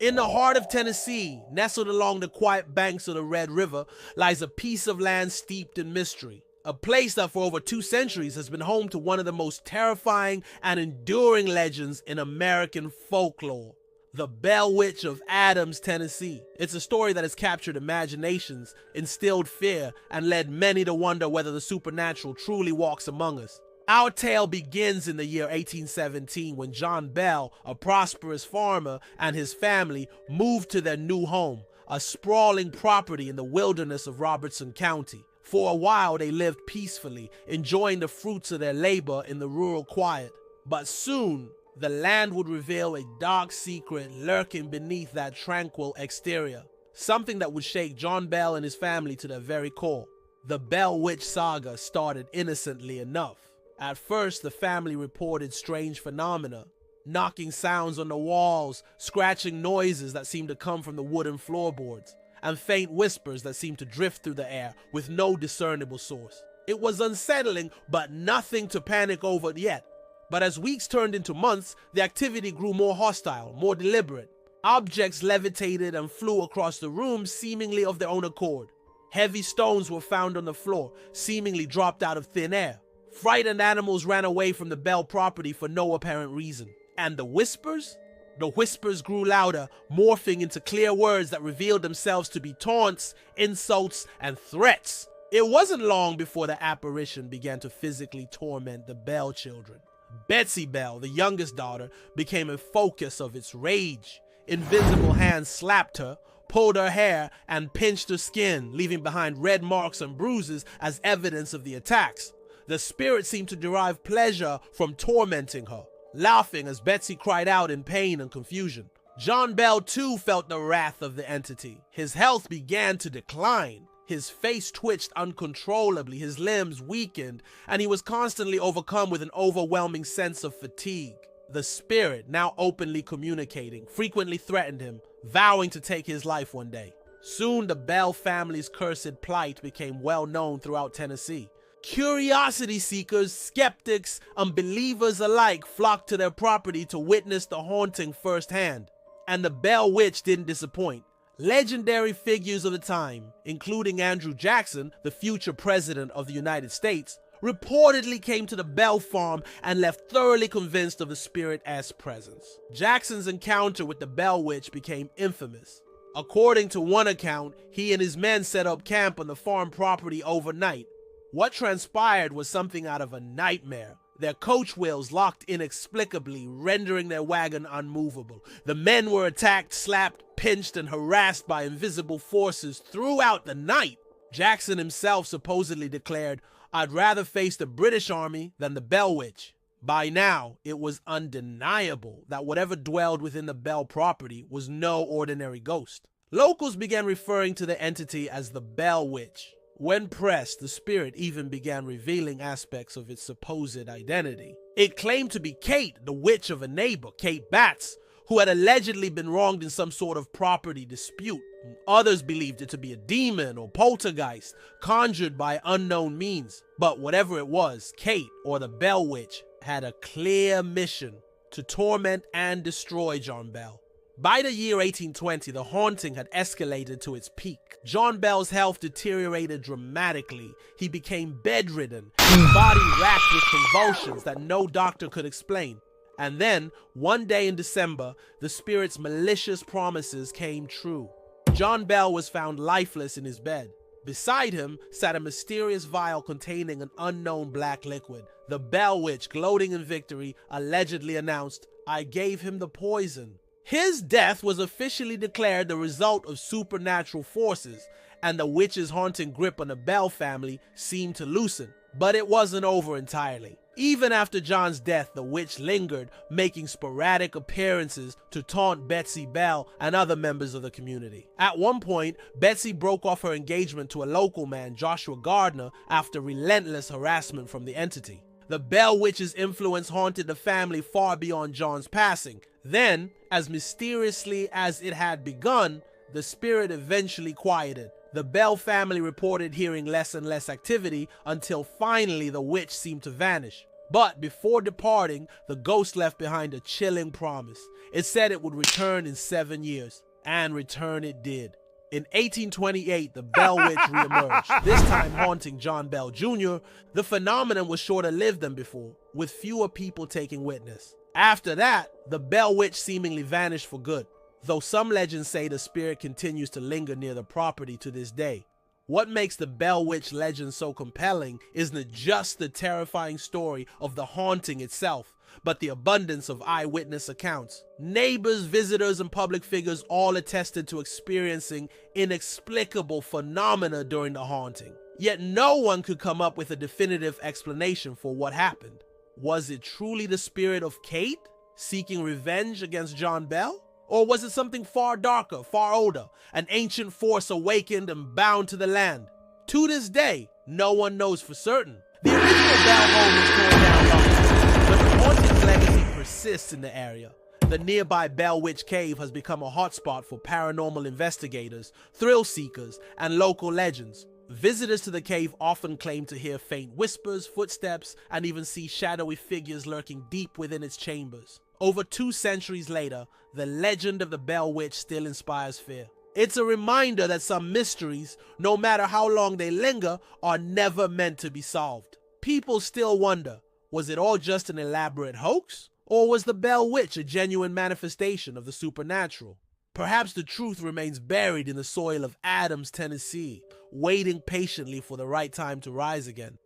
In the heart of Tennessee, nestled along the quiet banks of the Red River, lies a piece of land steeped in mystery. A place that for over 2 centuries has been home to one of the most terrifying and enduring legends in American folklore. The Bell Witch of Adams, Tennessee. It's a story that has captured imaginations, instilled fear, and led many to wonder whether the supernatural truly walks among us. Our tale begins in the year 1817 when John Bell, a prosperous farmer, and his family moved to their new home, a sprawling property in the wilderness of Robertson County. For a while they lived peacefully, enjoying the fruits of their labor in the rural quiet. But soon, the land would reveal a dark secret lurking beneath that tranquil exterior, something that would shake John Bell and his family to their very core. The Bell Witch saga started innocently enough. At first, the family reported strange phenomena, knocking sounds on the walls, scratching noises that seemed to come from the wooden floorboards, and faint whispers that seemed to drift through the air with no discernible source. It was unsettling, but nothing to panic over yet. But as weeks turned into months, the activity grew more hostile, more deliberate. Objects levitated and flew across the room, seemingly of their own accord. Heavy stones were found on the floor, seemingly dropped out of thin air. Frightened animals ran away from the Bell property for no apparent reason. And the whispers? The whispers grew louder, morphing into clear words that revealed themselves to be taunts, insults, and threats. It wasn't long before the apparition began to physically torment the Bell children. Betsy Bell, the youngest daughter, became a focus of its rage. Invisible hands slapped her, pulled her hair, and pinched her skin, leaving behind red marks and bruises as evidence of the attacks. The spirit seemed to derive pleasure from tormenting her, laughing as Betsy cried out in pain and confusion. John Bell too felt the wrath of the entity. His health began to decline. His face twitched uncontrollably, his limbs weakened, and he was constantly overcome with an overwhelming sense of fatigue. The spirit, now openly communicating, frequently threatened him, vowing to take his life one day. Soon the Bell family's cursed plight became well known throughout Tennessee. Curiosity seekers, skeptics, and believers alike flocked to their property to witness the haunting firsthand. And the Bell Witch didn't disappoint. Legendary figures of the time, including Andrew Jackson, the future president of the United States, reportedly came to the Bell farm and left thoroughly convinced of the spirit-esque presence. Jackson's encounter with the Bell Witch became infamous. According to one account, he and his men set up camp on the farm property overnight. What transpired was something out of a nightmare. Their coach wheels locked inexplicably, rendering their wagon unmovable. The men were attacked, slapped, pinched, and harassed by invisible forces throughout the night. Jackson himself supposedly declared, "I'd rather face the British Army than the Bell Witch." By now, it was undeniable that whatever dwelled within the Bell property was no ordinary ghost. Locals began referring to the entity as the Bell Witch. When pressed, the spirit even began revealing aspects of its supposed identity. It claimed to be Kate, the witch of a neighbor, Kate Batts, who had allegedly been wronged in some sort of property dispute. Others believed it to be a demon or poltergeist, conjured by unknown means. But whatever it was, Kate, or the Bell Witch, had a clear mission: to torment and destroy John Bell. By the year 1820, the haunting had escalated to its peak. John Bell's health deteriorated dramatically. He became bedridden, his body racked with convulsions that no doctor could explain. And then, one day in December, the spirit's malicious promises came true. John Bell was found lifeless in his bed. Beside him sat a mysterious vial containing an unknown black liquid. The Bell Witch, gloating in victory, allegedly announced, "I gave him the poison." His death was officially declared the result of supernatural forces, and the witch's haunting grip on the Bell family seemed to loosen. But it wasn't over entirely. Even after John's death, the witch lingered, making sporadic appearances to taunt Betsy Bell and other members of the community. At one point, Betsy broke off her engagement to a local man, Joshua Gardner, after relentless harassment from the entity. The Bell Witch's influence haunted the family far beyond John's passing. Then, as mysteriously as it had begun, the spirit eventually quieted. The Bell family reported hearing less and less activity until finally the witch seemed to vanish. But before departing, the ghost left behind a chilling promise. It said it would return in 7 years, and return it did. In 1828, the Bell Witch reemerged, this time haunting John Bell Jr. The phenomenon was shorter-lived than before, with fewer people taking witness. After that, the Bell Witch seemingly vanished for good, though some legends say the spirit continues to linger near the property to this day. What makes the Bell Witch legend so compelling isn't just the terrifying story of the haunting itself, but the abundance of eyewitness accounts. Neighbors, visitors, and public figures all attested to experiencing inexplicable phenomena during the haunting. Yet no one could come up with a definitive explanation for what happened. Was it truly the spirit of Kate, seeking revenge against John Bell? Or was it something far darker, far older, an ancient force awakened and bound to the land? To this day, no one knows for certain. The original Bell home was torn down long ago, but the haunted's legacy persists in the area. The nearby Bell Witch Cave has become a hotspot for paranormal investigators, thrill seekers, and local legends. Visitors to the cave often claim to hear faint whispers, footsteps, and even see shadowy figures lurking deep within its chambers. Over 2 centuries later, the legend of the Bell Witch still inspires fear. It's a reminder that some mysteries, no matter how long they linger, are never meant to be solved. People still wonder, was it all just an elaborate hoax? Or was the Bell Witch a genuine manifestation of the supernatural? Perhaps the truth remains buried in the soil of Adams, Tennessee, waiting patiently for the right time to rise again.